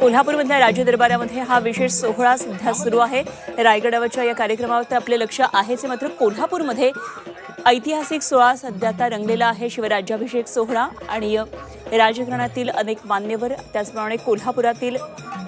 कोल्हापूरमधल्या राज दरबारामध्ये हा विशेष सोहळा सध्या सुरू आहे। रायगडावरच्या या कार्यक्रमावर आपले लक्ष आहेच, मात्र कोल्हापूरमध्ये ऐतिहासिक सोहळा सध्या आता रंगलेला आहे। शिवराज्याभिषेक सोहळा आणि राजघराण्यातील अनेक मान्यवर, त्याचप्रमाणे कोल्हापुरातील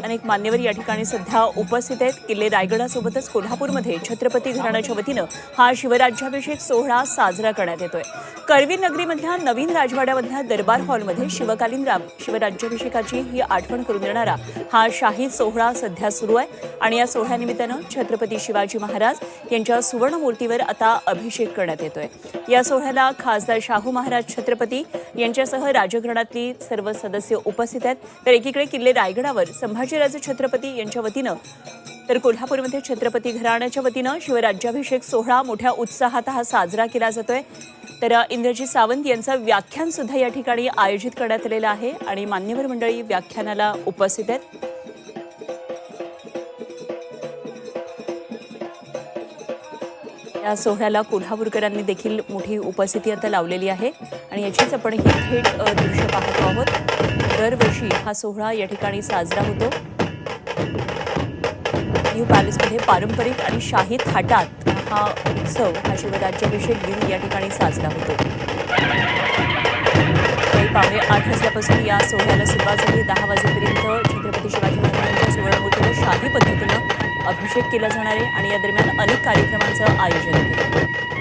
अनेक मान्यवर या ठिकाणी सध्या उपस्थित आहेत। किल्ले रायगडासोबतच कोल्हापूरमध्ये छत्रपती घराण्याच्या वतीनं हा शिवराज्याभिषेक सोहळा साजरा करण्यात येतोय। करवीर नगरीमधल्या नवीन राजवाड्यामधल्या दरबार हॉलमध्ये शिवकालीन शिवराज्याभिषेकाची ही आठवण करून देणारा हा शाही सोहळा सध्या सुरू आहे आणि या सोहळ्यानिमित्तानं छत्रपती शिवाजी महाराज यांच्या सुवर्णमूर्तीवर आता अभिषेक करण्यात येतोय। या सोहळ्याला खासदार शाहू महाराज छत्रपती यांच्यासह राजघराण्यातली सर्व सदस्य उपस्थित आहेत। तर एकीकडे किल्ले रायगडावर संभाजीराजे छत्रपती यांच्या वतीनं तर कोल्हापूरमध्ये छत्रपती घराण्याच्या वतीनं शिवराज्याभिषेक सोहळा मोठ्या उत्साहात हा साजरा केला जातोय। तर इंद्रजीत सावंत यांचं व्याख्यान सुद्धा या ठिकाणी आयोजित करण्यात आलेलं आहे आणि मान्यवर मंडळी व्याख्यानाला उपस्थित आहेत। या सोहळ्याला कोल्हापूरकरांनी देखील मोठी उपस्थिती आता लावलेली आहे आणि याचीच आपण ही थेट दृश्य पाहतो आहोत। दरवर्षी हा सोहळा या ठिकाणी साजरा होतो। न्यू पॅलेसमध्ये पारंपरिक आणि शाही थाटात हा उत्सव, हा शिवराज्याभिषेक दिन या ठिकाणी साजरा होतो। पावणे 8 वाजल्यापासून या सोहळ्याला सुरुवात झाली। 10 वाजेपर्यंत छत्रपती शिवाजी महाराजांच्या सुवर्णमूर्तीवर शाही पद्धतीनं अभिषेक केला जाणार आहे आणि या दरम्यान अनेक कार्यक्रमांचं आयोजन केलं।